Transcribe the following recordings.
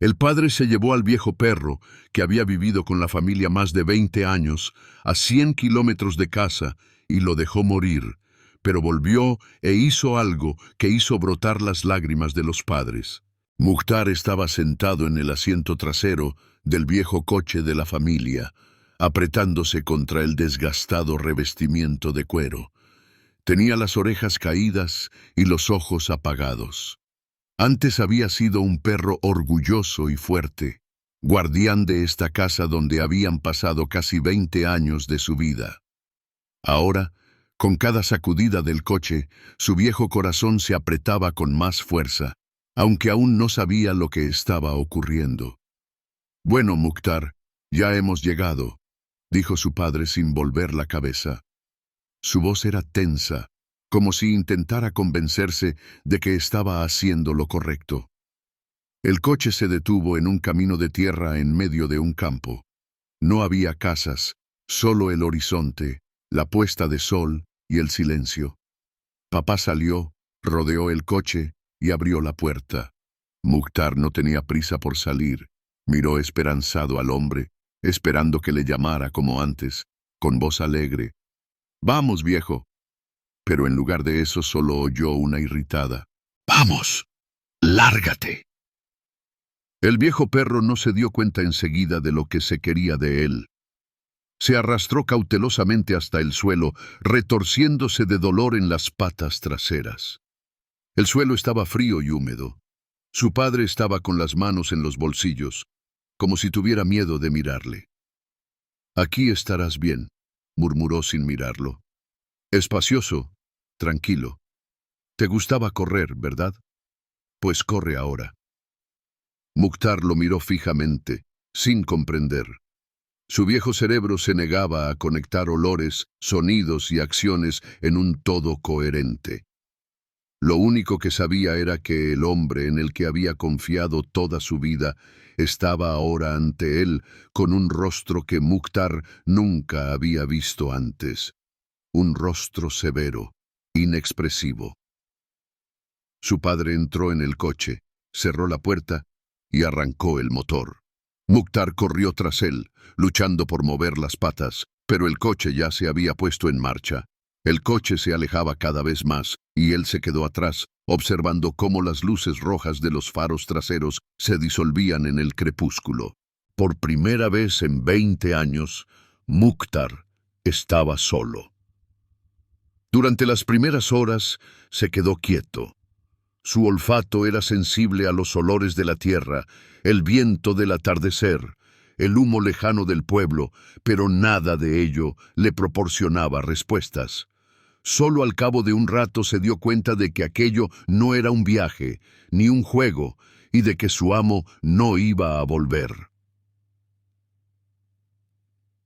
El padre se llevó al viejo perro, que había vivido con la familia más de 20 años, a 100 kilómetros de casa, y lo dejó morir, pero volvió e hizo algo que hizo brotar las lágrimas de los padres. Mukhtar estaba sentado en el asiento trasero del viejo coche de la familia, apretándose contra el desgastado revestimiento de cuero. Tenía las orejas caídas y los ojos apagados. Antes había sido un perro orgulloso y fuerte, guardián de esta casa donde habían pasado casi 20 años de su vida. Ahora, con cada sacudida del coche, su viejo corazón se apretaba con más fuerza, aunque aún no sabía lo que estaba ocurriendo. «Bueno, Mukhtar, ya hemos llegado», dijo su padre sin volver la cabeza. Su voz era tensa, como si intentara convencerse de que estaba haciendo lo correcto. El coche se detuvo en un camino de tierra en medio de un campo. No había casas, solo el horizonte, la puesta de sol y el silencio. Papá salió, rodeó el coche y abrió la puerta. Mukhtar no tenía prisa por salir. Miró esperanzado al hombre, esperando que le llamara como antes, con voz alegre. «Vamos, viejo». Pero en lugar de eso solo oyó una irritada: «¡Vamos! ¡Lárgate!». El viejo perro no se dio cuenta enseguida de lo que se quería de él. Se arrastró cautelosamente hasta el suelo, retorciéndose de dolor en las patas traseras. El suelo estaba frío y húmedo. Su padre estaba con las manos en los bolsillos, como si tuviera miedo de mirarle. «Aquí estarás bien», murmuró sin mirarlo. «Espacioso, tranquilo. Te gustaba correr, ¿verdad? Pues corre ahora». Mukhtar lo miró fijamente, sin comprender. Su viejo cerebro se negaba a conectar olores, sonidos y acciones en un todo coherente. Lo único que sabía era que el hombre en el que había confiado toda su vida estaba ahora ante él con un rostro que Mukhtar nunca había visto antes. Un rostro severo, inexpresivo. Su padre entró en el coche, cerró la puerta y arrancó el motor. Mukhtar corrió tras él, luchando por mover las patas, pero el coche ya se había puesto en marcha. El coche se alejaba cada vez más, y él se quedó atrás, observando cómo las luces rojas de los faros traseros se disolvían en el crepúsculo. Por primera vez en 20 años, Mukhtar estaba solo. Durante las primeras horas se quedó quieto. Su olfato era sensible a los olores de la tierra, el viento del atardecer, el humo lejano del pueblo, pero nada de ello le proporcionaba respuestas. Solo al cabo de un rato se dio cuenta de que aquello no era un viaje, ni un juego, y de que su amo no iba a volver.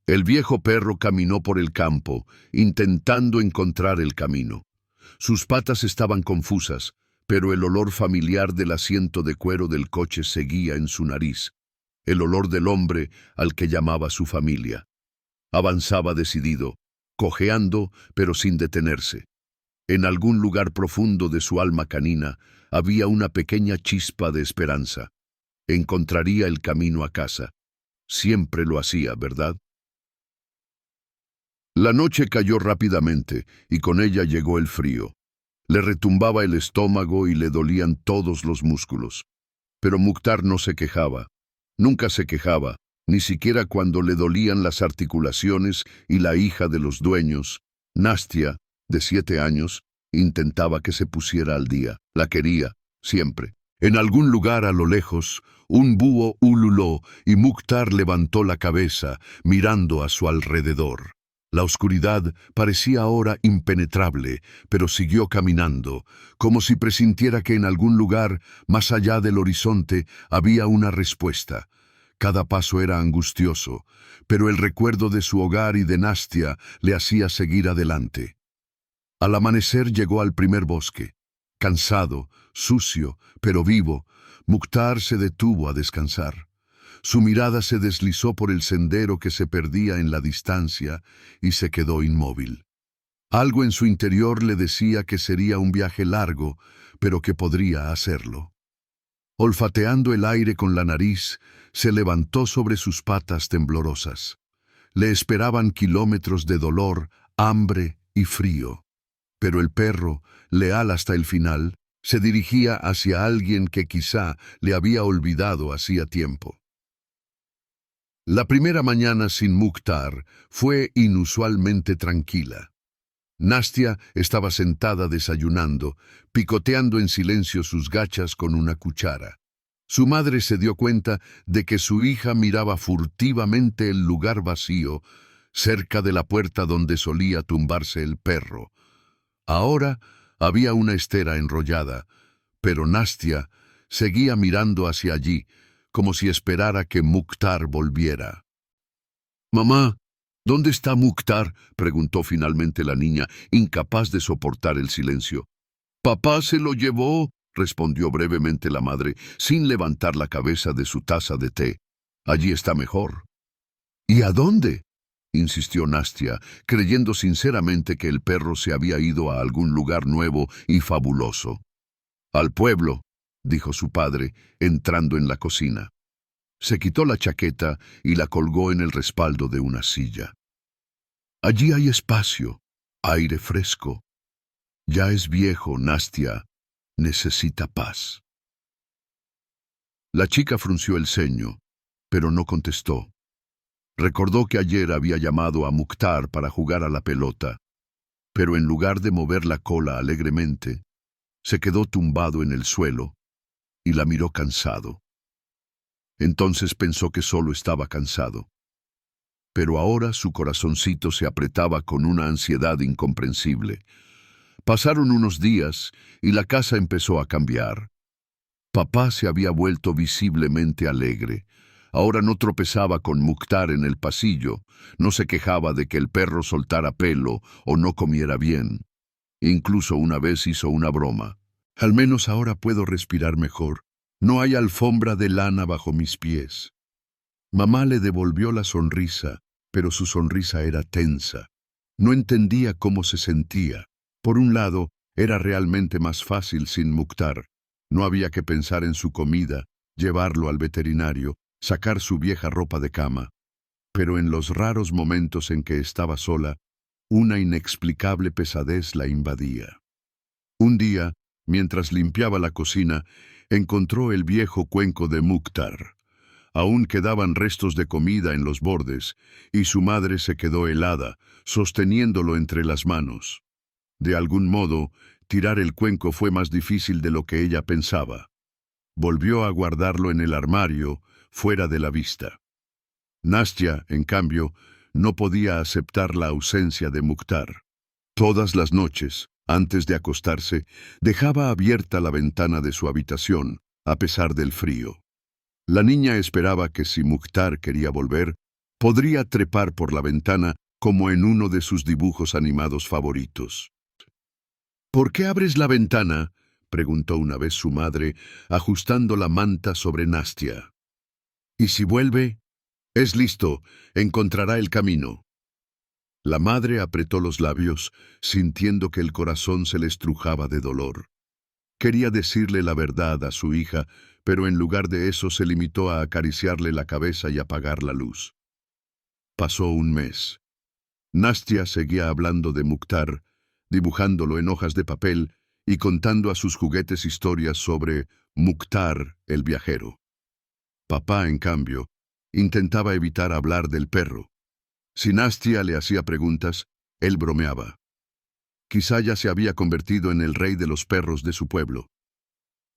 El viejo perro caminó por el campo, intentando encontrar el camino. Sus patas estaban confusas, pero el olor familiar del asiento de cuero del coche seguía en su nariz, el olor del hombre al que llamaba su familia. Avanzaba decidido, cojeando pero sin detenerse. En algún lugar profundo de su alma canina había una pequeña chispa de esperanza. Encontraría el camino a casa. Siempre lo hacía, ¿verdad? La noche cayó rápidamente y con ella llegó el frío. Le retumbaba el estómago y le dolían todos los músculos. Pero Mukhtar no se quejaba. Nunca se quejaba, ni siquiera cuando le dolían las articulaciones y la hija de los dueños, Nastia, de 7 años, intentaba que se pusiera al día. La quería, siempre. En algún lugar a lo lejos, un búho ululó y Mukhtar levantó la cabeza, mirando a su alrededor. La oscuridad parecía ahora impenetrable, pero siguió caminando, como si presintiera que en algún lugar, más allá del horizonte, había una respuesta. Cada paso era angustioso, pero el recuerdo de su hogar y de Nastia le hacía seguir adelante. Al amanecer llegó al primer bosque. Cansado, sucio, pero vivo, Mukhtar se detuvo a descansar. Su mirada se deslizó por el sendero que se perdía en la distancia y se quedó inmóvil. Algo en su interior le decía que sería un viaje largo, pero que podría hacerlo. Olfateando el aire con la nariz, se levantó sobre sus patas temblorosas. Le esperaban kilómetros de dolor, hambre y frío. Pero el perro, leal hasta el final, se dirigía hacia alguien que quizá le había olvidado hacía tiempo. La primera mañana sin Mukhtar fue inusualmente tranquila. Nastia estaba sentada desayunando, picoteando en silencio sus gachas con una cuchara. Su madre se dio cuenta de que su hija miraba furtivamente el lugar vacío, cerca de la puerta donde solía tumbarse el perro. Ahora había una estera enrollada, pero Nastia seguía mirando hacia allí, como si esperara que Mukhtar volviera. «Mamá, ¿dónde está Mukhtar?», preguntó finalmente la niña, incapaz de soportar el silencio. «Papá se lo llevó», respondió brevemente la madre, sin levantar la cabeza de su taza de té. «Allí está mejor». «¿Y a dónde?», insistió Nastia, creyendo sinceramente que el perro se había ido a algún lugar nuevo y fabuloso. «Al pueblo», dijo su padre, entrando en la cocina. Se quitó la chaqueta y la colgó en el respaldo de una silla. «Allí hay espacio, aire fresco. Ya es viejo, Nastia. Necesita paz». La chica frunció el ceño, pero no contestó. Recordó que ayer había llamado a Mukhtar para jugar a la pelota, pero en lugar de mover la cola alegremente, se quedó tumbado en el suelo y la miró cansado. Entonces pensó que solo estaba cansado. Pero ahora su corazoncito se apretaba con una ansiedad incomprensible. Pasaron unos días y la casa empezó a cambiar. Papá se había vuelto visiblemente alegre. Ahora no tropezaba con Mukhtar en el pasillo, no se quejaba de que el perro soltara pelo o no comiera bien. Incluso una vez hizo una broma. «Al menos ahora puedo respirar mejor. No hay alfombra de lana bajo mis pies». Mamá le devolvió la sonrisa, pero su sonrisa era tensa. No entendía cómo se sentía. Por un lado, era realmente más fácil sin Mukhtar. No había que pensar en su comida, llevarlo al veterinario, sacar su vieja ropa de cama. Pero en los raros momentos en que estaba sola, una inexplicable pesadez la invadía. Un día, mientras limpiaba la cocina, encontró el viejo cuenco de Mukhtar. Aún quedaban restos de comida en los bordes, y su madre se quedó helada, sosteniéndolo entre las manos. De algún modo, tirar el cuenco fue más difícil de lo que ella pensaba. Volvió a guardarlo en el armario, fuera de la vista. Nastia, en cambio, no podía aceptar la ausencia de Mukhtar. Todas las noches, antes de acostarse, dejaba abierta la ventana de su habitación, a pesar del frío. La niña esperaba que si Mukhtar quería volver, podría trepar por la ventana como en uno de sus dibujos animados favoritos. «¿Por qué abres la ventana?», preguntó una vez su madre, ajustando la manta sobre Nastia. «¿Y si vuelve? Es listo, encontrará el camino». La madre apretó los labios, sintiendo que el corazón se le estrujaba de dolor. Quería decirle la verdad a su hija, pero en lugar de eso se limitó a acariciarle la cabeza y apagar la luz. Pasó un mes. Nastia seguía hablando de Mukhtar, dibujándolo en hojas de papel y contando a sus juguetes historias sobre Mukhtar el viajero. Papá, en cambio, intentaba evitar hablar del perro. Si Nastia le hacía preguntas, él bromeaba. Quizá ya se había convertido en el rey de los perros de su pueblo.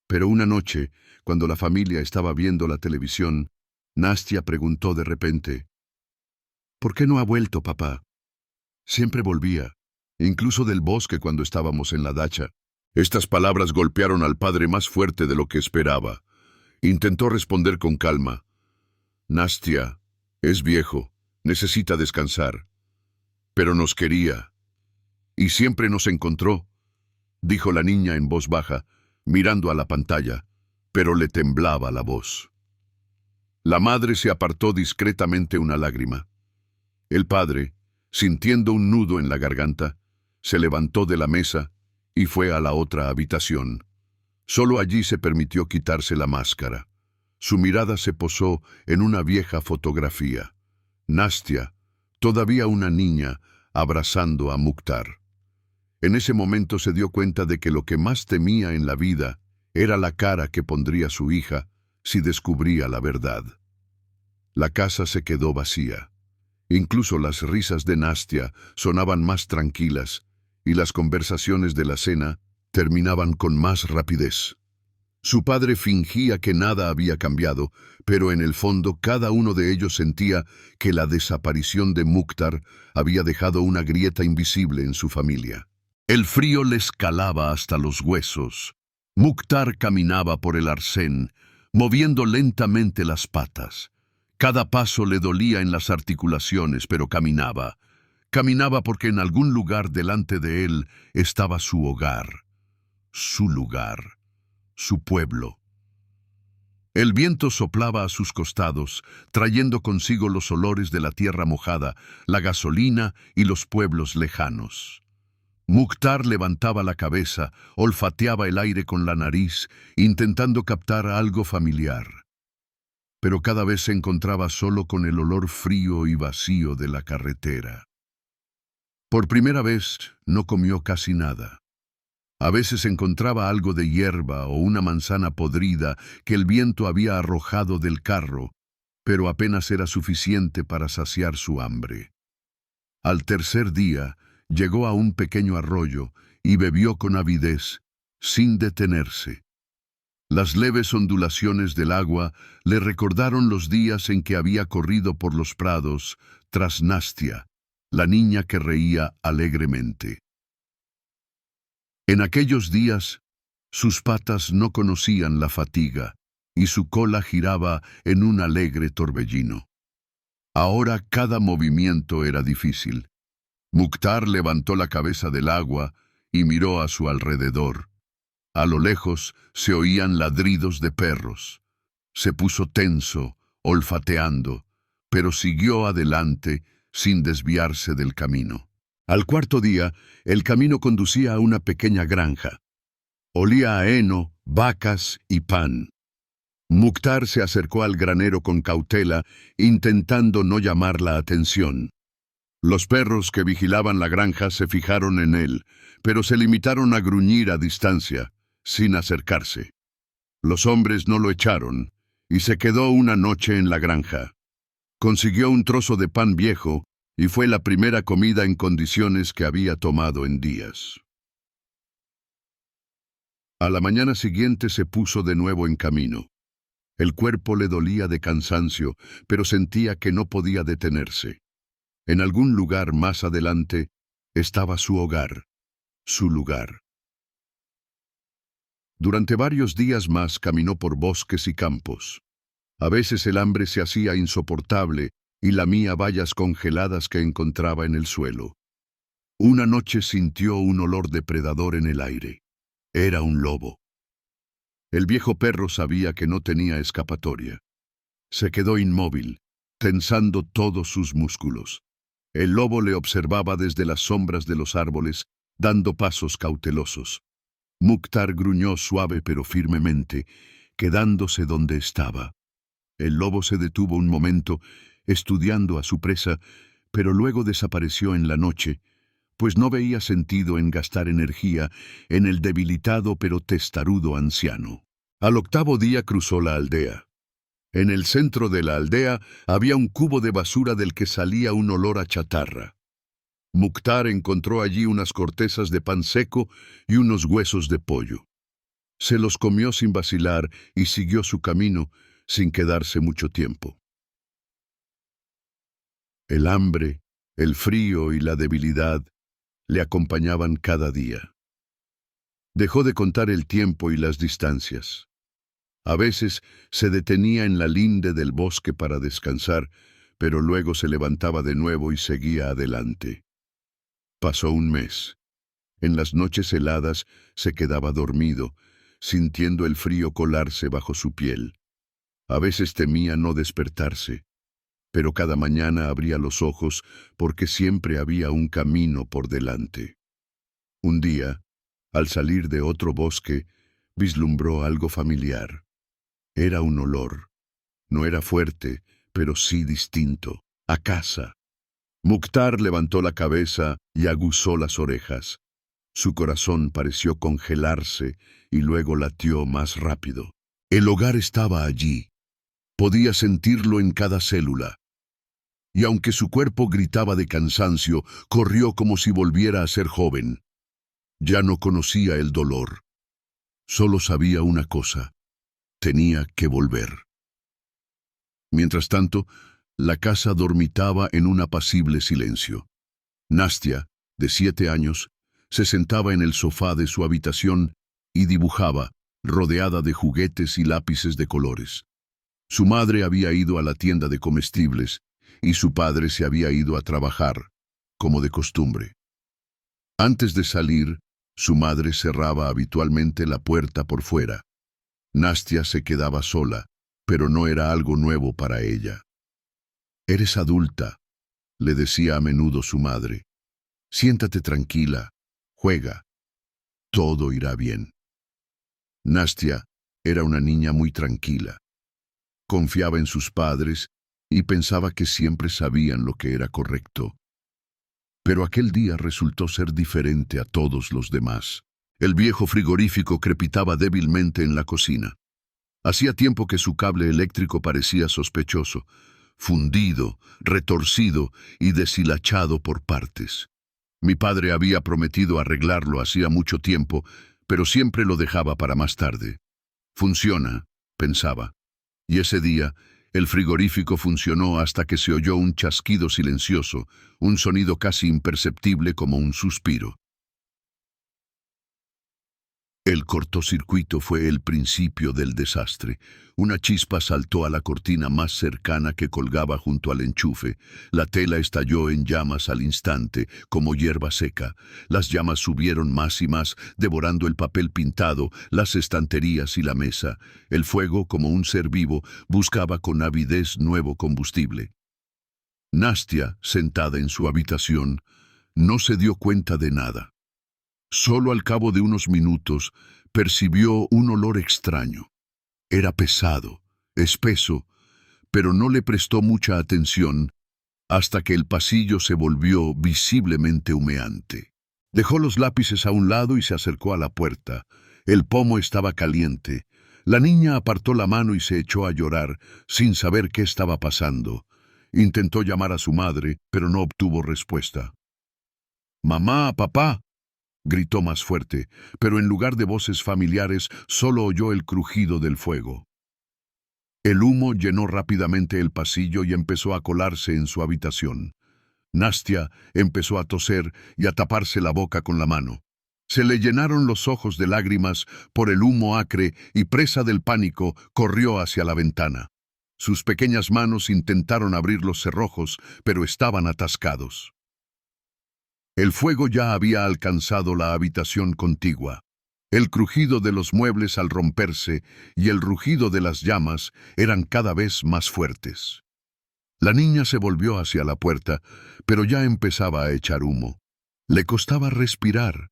Pero una noche, cuando la familia estaba viendo la televisión, Nastia preguntó de repente: «¿Por qué no ha vuelto, papá?». «Siempre volvía, incluso del bosque cuando estábamos en la dacha». Estas palabras golpearon al padre más fuerte de lo que esperaba. Intentó responder con calma: «Nastia, es viejo, necesita descansar. Pero nos quería. Y siempre nos encontró», dijo la niña en voz baja, mirando a la pantalla, pero le temblaba la voz. La madre se apartó discretamente una lágrima. El padre, sintiendo un nudo en la garganta, se levantó de la mesa y fue a la otra habitación. Solo allí se permitió quitarse la máscara. Su mirada se posó en una vieja fotografía. Nastia, todavía una niña, abrazando a Mukhtar. En ese momento se dio cuenta de que lo que más temía en la vida era la cara que pondría su hija si descubría la verdad. La casa se quedó vacía. Incluso las risas de Nastia sonaban más tranquilas y las conversaciones de la cena terminaban con más rapidez. Su padre fingía que nada había cambiado, pero en el fondo cada uno de ellos sentía que la desaparición de Mukhtar había dejado una grieta invisible en su familia. El frío les calaba hasta los huesos. Mukhtar caminaba por el arcén, moviendo lentamente las patas. Cada paso le dolía en las articulaciones, pero caminaba. Caminaba porque en algún lugar delante de él estaba su hogar, su lugar, su pueblo. El viento soplaba a sus costados, trayendo consigo los olores de la tierra mojada, la gasolina y los pueblos lejanos. Mukhtar levantaba la cabeza, olfateaba el aire con la nariz, intentando captar algo familiar. Pero cada vez se encontraba solo con el olor frío y vacío de la carretera. Por primera vez no comió casi nada. A veces encontraba algo de hierba o una manzana podrida que el viento había arrojado del carro, pero apenas era suficiente para saciar su hambre. Al tercer día, llegó a un pequeño arroyo y bebió con avidez, sin detenerse. Las leves ondulaciones del agua le recordaron los días en que había corrido por los prados tras Nastia, la niña que reía alegremente. En aquellos días, sus patas no conocían la fatiga y su cola giraba en un alegre torbellino. Ahora cada movimiento era difícil. Mukhtar levantó la cabeza del agua y miró a su alrededor. A lo lejos se oían ladridos de perros. Se puso tenso, olfateando, pero siguió adelante sin desviarse del camino. Al cuarto día, el camino conducía a una pequeña granja. Olía a heno, vacas y pan. Mukhtar se acercó al granero con cautela, intentando no llamar la atención. Los perros que vigilaban la granja se fijaron en él, pero se limitaron a gruñir a distancia, sin acercarse. Los hombres no lo echaron, y se quedó una noche en la granja. Consiguió un trozo de pan viejo, y fue la primera comida en condiciones que había tomado en días. A la mañana siguiente se puso de nuevo en camino. El cuerpo le dolía de cansancio, pero sentía que no podía detenerse. En algún lugar más adelante estaba su hogar, su lugar. Durante varios días más caminó por bosques y campos. A veces el hambre se hacía insoportable y lamía bayas congeladas que encontraba en el suelo. Una noche sintió un olor depredador en el aire. Era un lobo. El viejo perro sabía que no tenía escapatoria. Se quedó inmóvil, tensando todos sus músculos. El lobo le observaba desde las sombras de los árboles, dando pasos cautelosos. Mukhtar gruñó suave pero firmemente, quedándose donde estaba. El lobo se detuvo un momento, estudiando a su presa, pero luego desapareció en la noche, pues no veía sentido en gastar energía en el debilitado pero testarudo anciano. Al octavo día cruzó la aldea. En el centro de la aldea había un cubo de basura del que salía un olor a chatarra. Mukhtar encontró allí unas cortezas de pan seco y unos huesos de pollo. Se los comió sin vacilar y siguió su camino sin quedarse mucho tiempo. El hambre, el frío y la debilidad le acompañaban cada día. Dejó de contar el tiempo y las distancias. A veces se detenía en la linde del bosque para descansar, pero luego se levantaba de nuevo y seguía adelante. Pasó un mes. En las noches heladas se quedaba dormido, sintiendo el frío colarse bajo su piel. A veces temía no despertarse, pero cada mañana abría los ojos porque siempre había un camino por delante. Un día, al salir de otro bosque, vislumbró algo familiar. Era un olor. No era fuerte, pero sí distinto. A casa. Mukhtar levantó la cabeza y aguzó las orejas. Su corazón pareció congelarse y luego latió más rápido. El hogar estaba allí. Podía sentirlo en cada célula. Y aunque su cuerpo gritaba de cansancio, corrió como si volviera a ser joven. Ya no conocía el dolor. Solo sabía una cosa. Tenía que volver. Mientras tanto, la casa dormitaba en un apacible silencio. Nastia, de 7 años, se sentaba en el sofá de su habitación y dibujaba, rodeada de juguetes y lápices de colores. Su madre había ido a la tienda de comestibles y su padre se había ido a trabajar, como de costumbre. Antes de salir, su madre cerraba habitualmente la puerta por fuera. Nastia se quedaba sola, pero no era algo nuevo para ella. «Eres adulta», le decía a menudo su madre. «Siéntate tranquila, juega, todo irá bien». Nastia era una niña muy tranquila. Confiaba en sus padres y pensaba que siempre sabían lo que era correcto. Pero aquel día resultó ser diferente a todos los demás. El viejo frigorífico crepitaba débilmente en la cocina. Hacía tiempo que su cable eléctrico parecía sospechoso, fundido, retorcido y deshilachado por partes. Mi padre había prometido arreglarlo hacía mucho tiempo, pero siempre lo dejaba para más tarde. «Funciona», pensaba. Y ese día, el frigorífico funcionó hasta que se oyó un chasquido silencioso, un sonido casi imperceptible como un suspiro. El cortocircuito fue el principio del desastre. Una chispa saltó a la cortina más cercana que colgaba junto al enchufe. La tela estalló en llamas al instante, como hierba seca. Las llamas subieron más y más, devorando el papel pintado, las estanterías y la mesa. El fuego, como un ser vivo, buscaba con avidez nuevo combustible. Nastia, sentada en su habitación, no se dio cuenta de nada. Solo al cabo de unos minutos percibió un olor extraño. Era pesado, espeso, pero no le prestó mucha atención hasta que el pasillo se volvió visiblemente humeante. Dejó los lápices a un lado y se acercó a la puerta. El pomo estaba caliente. La niña apartó la mano y se echó a llorar, sin saber qué estaba pasando. Intentó llamar a su madre, pero no obtuvo respuesta. «Mamá, papá», gritó más fuerte, pero en lugar de voces familiares solo oyó el crujido del fuego. El humo llenó rápidamente el pasillo y empezó a colarse en su habitación. Nastia empezó a toser y a taparse la boca con la mano. Se le llenaron los ojos de lágrimas por el humo acre y, presa del pánico, corrió hacia la ventana. Sus pequeñas manos intentaron abrir los cerrojos, pero estaban atascados. El fuego ya había alcanzado la habitación contigua. El crujido de los muebles al romperse y el rugido de las llamas eran cada vez más fuertes. La niña se volvió hacia la puerta, pero ya empezaba a echar humo. Le costaba respirar.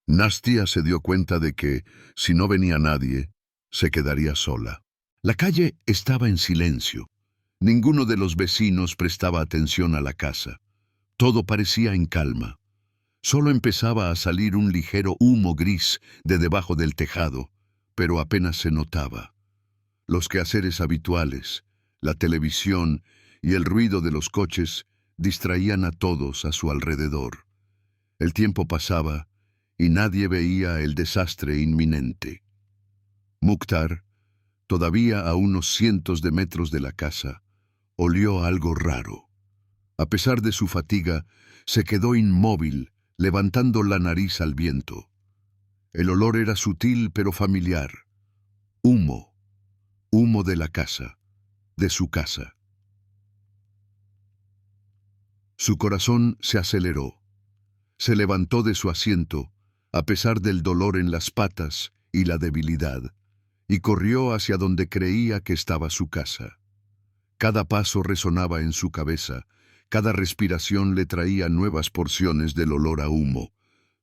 Nastia se dio cuenta de que, si no venía nadie, se quedaría sola. La calle estaba en silencio. Ninguno de los vecinos prestaba atención a la casa. Todo parecía en calma. Solo empezaba a salir un ligero humo gris de debajo del tejado, pero apenas se notaba. Los quehaceres habituales, la televisión y el ruido de los coches distraían a todos a su alrededor. El tiempo pasaba y nadie veía el desastre inminente. Mukhtar, todavía a unos cientos de metros de la casa, olió algo raro. A pesar de su fatiga, se quedó inmóvil, levantando la nariz al viento. El olor era sutil pero familiar. Humo. Humo de la casa. De su casa. Su corazón se aceleró. Se levantó de su asiento, a pesar del dolor en las patas y la debilidad, y corrió hacia donde creía que estaba su casa. Cada paso resonaba en su cabeza. Cada respiración le traía nuevas porciones del olor a humo.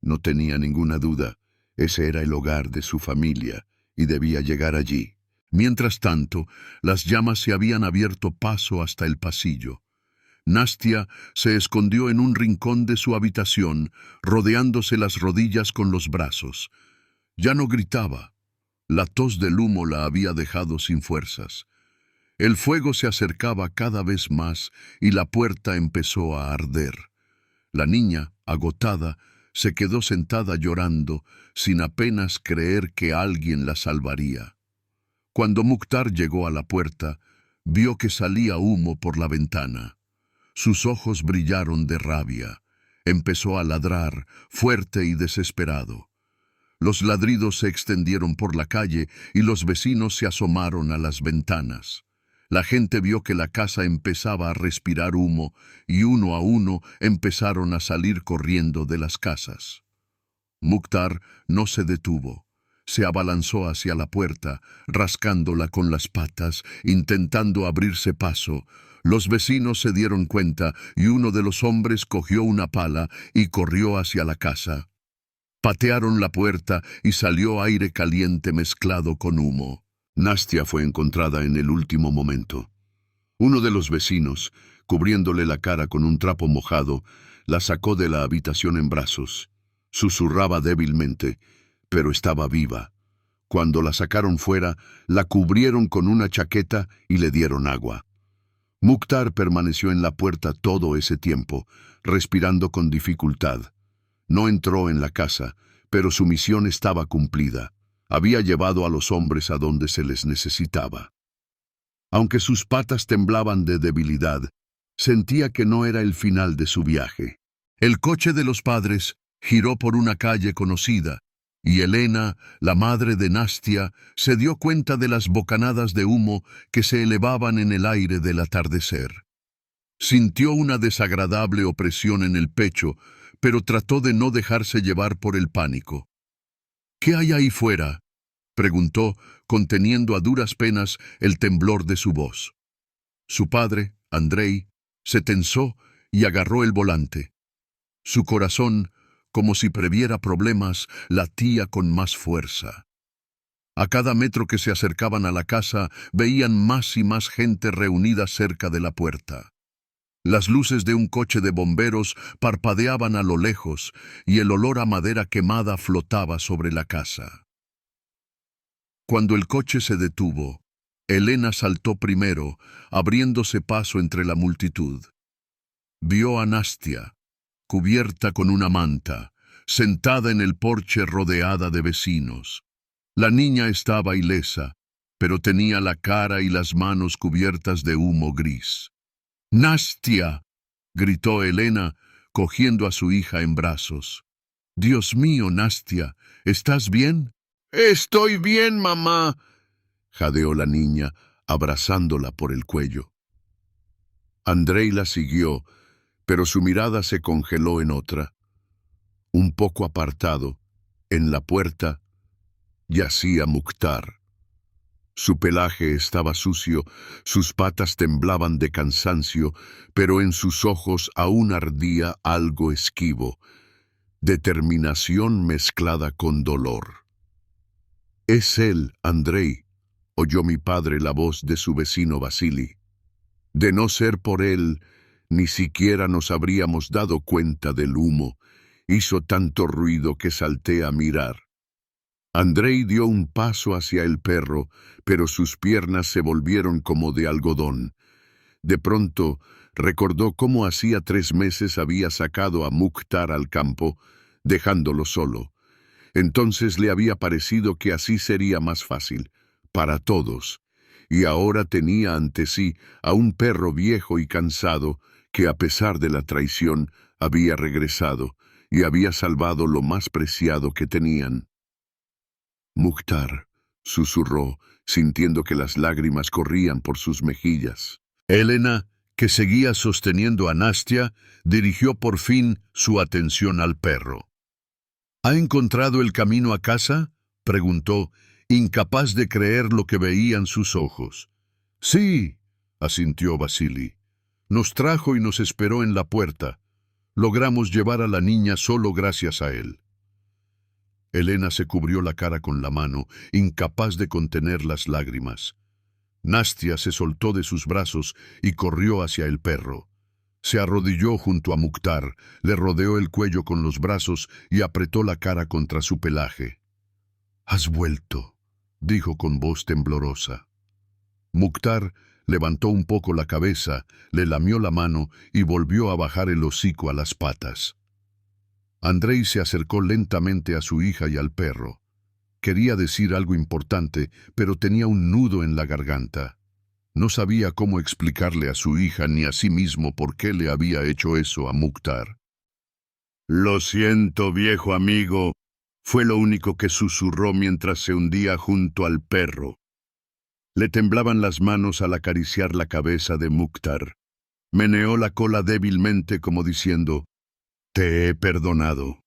No tenía ninguna duda, ese era el hogar de su familia, y debía llegar allí. Mientras tanto, las llamas se habían abierto paso hasta el pasillo. Nastia se escondió en un rincón de su habitación, rodeándose las rodillas con los brazos. Ya no gritaba. La tos del humo la había dejado sin fuerzas. El fuego se acercaba cada vez más y la puerta empezó a arder. La niña, agotada, se quedó sentada llorando, sin apenas creer que alguien la salvaría. Cuando Mukhtar llegó a la puerta, vio que salía humo por la ventana. Sus ojos brillaron de rabia. Empezó a ladrar, fuerte y desesperado. Los ladridos se extendieron por la calle y los vecinos se asomaron a las ventanas. La gente vio que la casa empezaba a respirar humo y uno a uno empezaron a salir corriendo de las casas. Mukhtar no se detuvo. Se abalanzó hacia la puerta, rascándola con las patas, intentando abrirse paso. Los vecinos se dieron cuenta y uno de los hombres cogió una pala y corrió hacia la casa. Patearon la puerta y salió aire caliente mezclado con humo. Nastia fue encontrada en el último momento. Uno de los vecinos, cubriéndole la cara con un trapo mojado, la sacó de la habitación en brazos. Susurraba débilmente, pero estaba viva. Cuando la sacaron fuera, la cubrieron con una chaqueta y le dieron agua. Mukhtar permaneció en la puerta todo ese tiempo, respirando con dificultad. No entró en la casa, pero su misión estaba cumplida. Había llevado a los hombres a donde se les necesitaba. Aunque sus patas temblaban de debilidad, sentía que no era el final de su viaje. El coche de los padres giró por una calle conocida, y Elena, la madre de Nastia, se dio cuenta de las bocanadas de humo que se elevaban en el aire del atardecer. Sintió una desagradable opresión en el pecho, pero trató de no dejarse llevar por el pánico. «¿Qué hay ahí fuera?», preguntó, conteniendo a duras penas el temblor de su voz. Su padre, Andrei, se tensó y agarró el volante. Su corazón, como si previera problemas, latía con más fuerza. A cada metro que se acercaban a la casa, veían más y más gente reunida cerca de la puerta. Las luces de un coche de bomberos parpadeaban a lo lejos y el olor a madera quemada flotaba sobre la casa. Cuando el coche se detuvo, Elena saltó primero, abriéndose paso entre la multitud. Vio a Nastia, cubierta con una manta, sentada en el porche rodeada de vecinos. La niña estaba ilesa, pero tenía la cara y las manos cubiertas de humo gris. «¡Nastia!», gritó Elena, cogiendo a su hija en brazos. «Dios mío, Nastia, ¿estás bien?». «Estoy bien, mamá», jadeó la niña, abrazándola por el cuello. Andrei la siguió, pero su mirada se congeló en otra. Un poco apartado, en la puerta, yacía Mukhtar. Su pelaje estaba sucio, sus patas temblaban de cansancio, pero en sus ojos aún ardía algo esquivo, determinación mezclada con dolor. «Es él, Andrei», oyó mi padre la voz de su vecino Vasily. «De no ser por él, ni siquiera nos habríamos dado cuenta del humo. Hizo tanto ruido que salté a mirar». Andrei dio un paso hacia el perro, pero sus piernas se volvieron como de algodón. De pronto, recordó cómo hacía 3 meses había sacado a Mukhtar al campo, dejándolo solo. Entonces le había parecido que así sería más fácil, para todos, y ahora tenía ante sí a un perro viejo y cansado que, a pesar de la traición, había regresado y había salvado lo más preciado que tenían. «Mukhtar», susurró, sintiendo que las lágrimas corrían por sus mejillas. Elena, que seguía sosteniendo a Nastia, dirigió por fin su atención al perro. «¿Ha encontrado el camino a casa?», preguntó, incapaz de creer lo que veían sus ojos. «Sí», asintió Vasily. «Nos trajo y nos esperó en la puerta. Logramos llevar a la niña solo gracias a él». Elena se cubrió la cara con la mano, incapaz de contener las lágrimas. Nastia se soltó de sus brazos y corrió hacia el perro. Se arrodilló junto a Mukhtar, le rodeó el cuello con los brazos y apretó la cara contra su pelaje. «Has vuelto», dijo con voz temblorosa. Mukhtar levantó un poco la cabeza, le lamió la mano y volvió a bajar el hocico a las patas. Andrei se acercó lentamente a su hija y al perro. Quería decir algo importante, pero tenía un nudo en la garganta. No sabía cómo explicarle a su hija ni a sí mismo por qué le había hecho eso a Mukhtar. «Lo siento, viejo amigo», fue lo único que susurró mientras se hundía junto al perro. Le temblaban las manos al acariciar la cabeza de Mukhtar. Meneó la cola débilmente como diciendo, «Te he perdonado».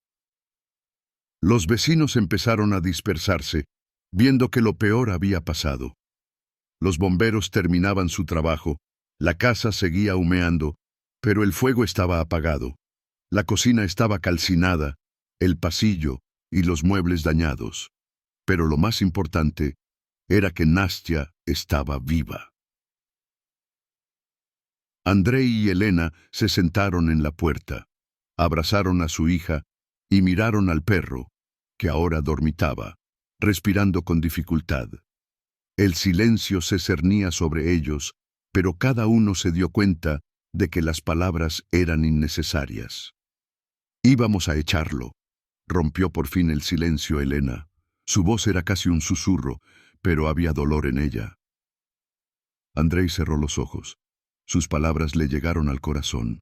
Los vecinos empezaron a dispersarse, viendo que lo peor había pasado. Los bomberos terminaban su trabajo, la casa seguía humeando, pero el fuego estaba apagado. La cocina estaba calcinada, el pasillo y los muebles dañados. Pero lo más importante era que Nastia estaba viva. Andrei y Elena se sentaron en la puerta, abrazaron a su hija y miraron al perro, que ahora dormitaba, respirando con dificultad. El silencio se cernía sobre ellos, pero cada uno se dio cuenta de que las palabras eran innecesarias. «Íbamos a echarlo», rompió por fin el silencio Elena. Su voz era casi un susurro, pero había dolor en ella. Andrei cerró los ojos. Sus palabras le llegaron al corazón.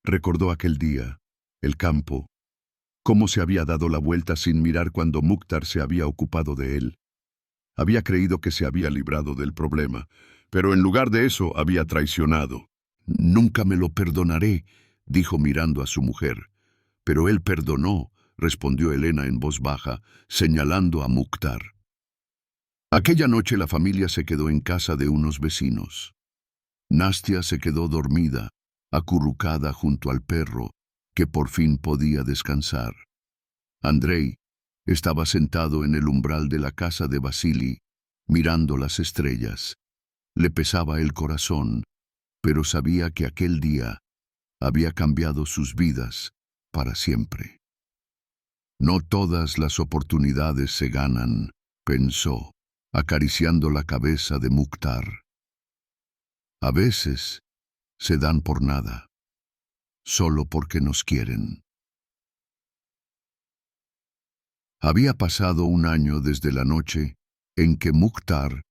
Recordó aquel día, el campo, cómo se había dado la vuelta sin mirar cuando Mukhtar se había ocupado de él. Había creído que se había librado del problema, pero en lugar de eso había traicionado. «Nunca me lo perdonaré», dijo mirando a su mujer. «Pero él perdonó», respondió Elena en voz baja, señalando a Mukhtar. Aquella noche la familia se quedó en casa de unos vecinos. Nastia se quedó dormida, acurrucada junto al perro, que por fin podía descansar. Andrei estaba sentado en el umbral de la casa de Vasili, mirando las estrellas. Le pesaba el corazón, pero sabía que aquel día había cambiado sus vidas para siempre. «No todas las oportunidades se ganan», pensó, acariciando la cabeza de Mukhtar. «A veces se dan por nada, solo porque nos quieren». Había pasado un año desde la noche en que Mukhtar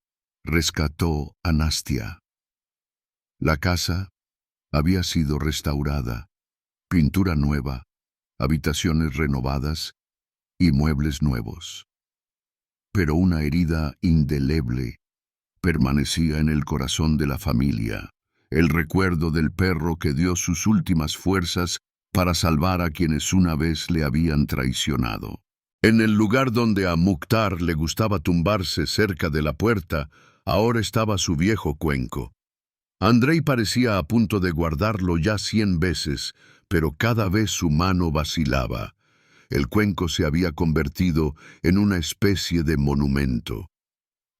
rescató a Nastia. La casa había sido restaurada, pintura nueva, habitaciones renovadas y muebles nuevos. Pero una herida indeleble permanecía en el corazón de la familia, el recuerdo del perro que dio sus últimas fuerzas para salvar a quienes una vez le habían traicionado. En el lugar donde a Mukhtar le gustaba tumbarse cerca de la puerta, ahora estaba su viejo cuenco. Andrei parecía a punto de guardarlo ya 100 veces, pero cada vez su mano vacilaba. El cuenco se había convertido en una especie de monumento.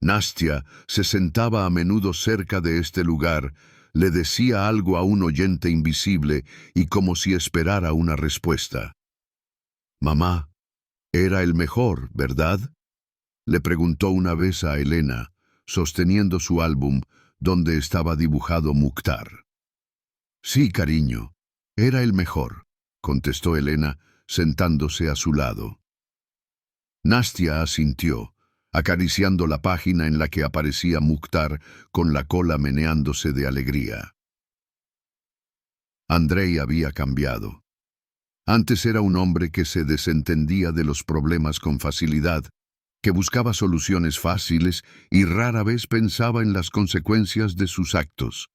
Nastia se sentaba a menudo cerca de este lugar, le decía algo a un oyente invisible y como si esperara una respuesta. «Mamá, era el mejor, ¿verdad?», le preguntó una vez a Elena, sosteniendo su álbum donde estaba dibujado Mukhtar. «Sí, cariño, era el mejor», contestó Elena, sentándose a su lado. Nastia asintió, acariciando la página en la que aparecía Mukhtar con la cola meneándose de alegría. Andrei había cambiado. Antes era un hombre que se desentendía de los problemas con facilidad, que buscaba soluciones fáciles y rara vez pensaba en las consecuencias de sus actos.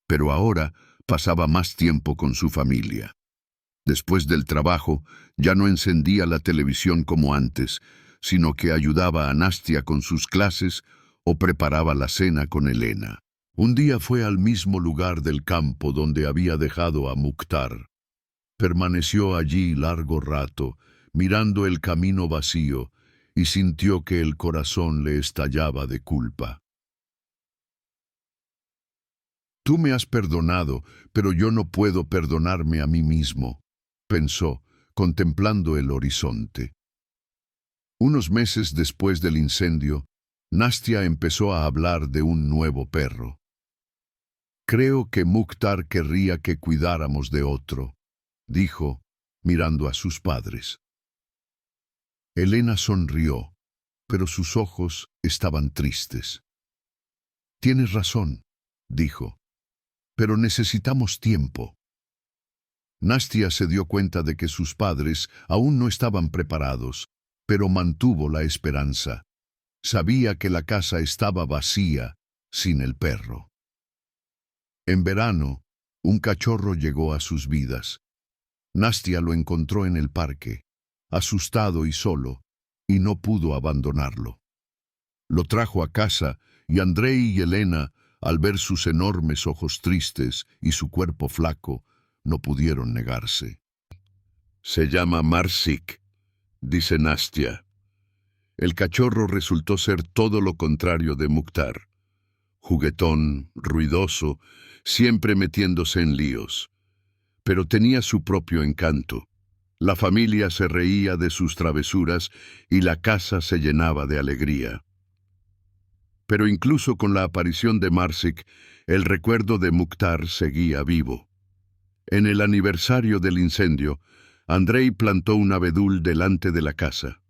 Pero ahora pasaba más tiempo con su familia. Después del trabajo, ya no encendía la televisión como antes, sino que ayudaba a Nastia con sus clases o preparaba la cena con Elena. Un día fue al mismo lugar del campo donde había dejado a Mukhtar. Permaneció allí largo rato, mirando el camino vacío, y sintió que el corazón le estallaba de culpa. Tú me has perdonado, pero yo no puedo perdonarme a mí mismo, pensó, contemplando el horizonte. Unos meses después del incendio, Nastia empezó a hablar de un nuevo perro. Creo que Mukhtar querría que cuidáramos de otro, dijo, mirando a sus padres. Elena sonrió, pero sus ojos estaban tristes. Tienes razón, dijo, pero necesitamos tiempo. Nastia se dio cuenta de que sus padres aún no estaban preparados, pero mantuvo la esperanza. Sabía que la casa estaba vacía, sin el perro. En verano, un cachorro llegó a sus vidas. Nastia lo encontró en el parque, asustado y solo, y no pudo abandonarlo. Lo trajo a casa y Andrei y Elena, al ver sus enormes ojos tristes y su cuerpo flaco, no pudieron negarse. Se llama Marsik, dice Nastia. El cachorro resultó ser todo lo contrario de Mukhtar. Juguetón, ruidoso, siempre metiéndose en líos. Pero tenía su propio encanto. La familia se reía de sus travesuras y la casa se llenaba de alegría. Pero incluso con la aparición de Marsik, el recuerdo de Mukhtar seguía vivo. En el aniversario del incendio, Andrei plantó un abedul delante de la casa.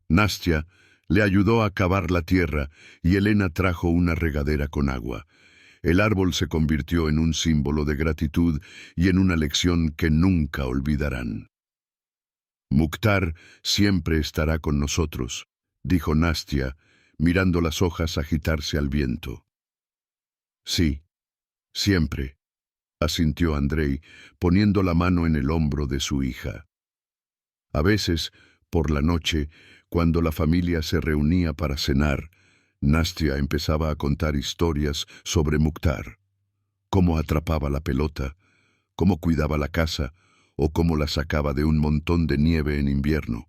Nastia le ayudó a cavar la tierra y Elena trajo una regadera con agua. El árbol se convirtió en un símbolo de gratitud y en una lección que nunca olvidarán. Mukhtar siempre estará con nosotros, dijo Nastia, mirando las hojas agitarse al viento. Sí, siempre, asintió Andrei, poniendo la mano en el hombro de su hija. A veces, por la noche, cuando la familia se reunía para cenar, Nastia empezaba a contar historias sobre Mukhtar, cómo atrapaba la pelota, cómo cuidaba la casa o cómo la sacaba de un montón de nieve en invierno.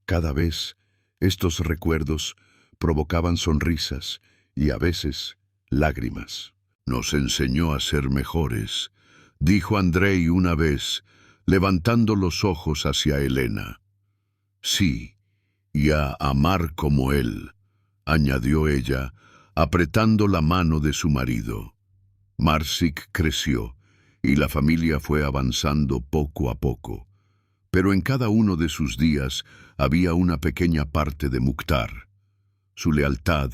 Cada vez, estos recuerdos provocaban sonrisas y a veces lágrimas. Nos enseñó a ser mejores, dijo Andrei una vez, levantando los ojos hacia Elena. Sí, y a amar como él, añadió ella, apretando la mano de su marido. Marsik creció, y la familia fue avanzando poco a poco. Pero en cada uno de sus días había una pequeña parte de Mukhtar. Su lealtad,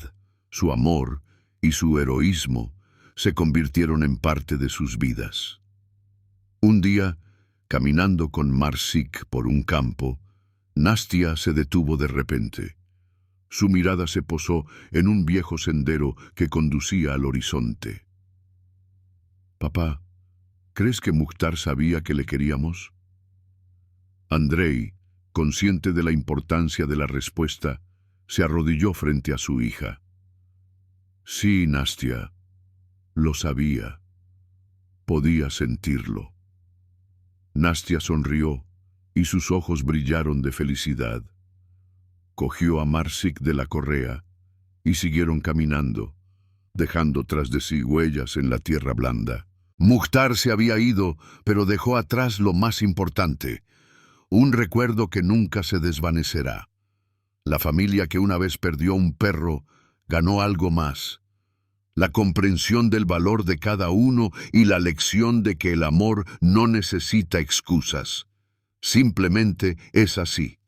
su amor y su heroísmo se convirtieron en parte de sus vidas. Un día, caminando con Marsik por un campo, Nastia se detuvo de repente. Su mirada se posó en un viejo sendero que conducía al horizonte. «Papá, ¿crees que Mukhtar sabía que le queríamos?» Andrei, consciente de la importancia de la respuesta, se arrodilló frente a su hija. «Sí, Nastia, lo sabía. Podía sentirlo». Nastia sonrió y sus ojos brillaron de felicidad. Cogió a Marsik de la correa y siguieron caminando, dejando tras de sí huellas en la tierra blanda. Mukhtar se había ido, pero dejó atrás lo más importante, un recuerdo que nunca se desvanecerá. La familia que una vez perdió un perro ganó algo más: la comprensión del valor de cada uno y la lección de que el amor no necesita excusas. Simplemente es así.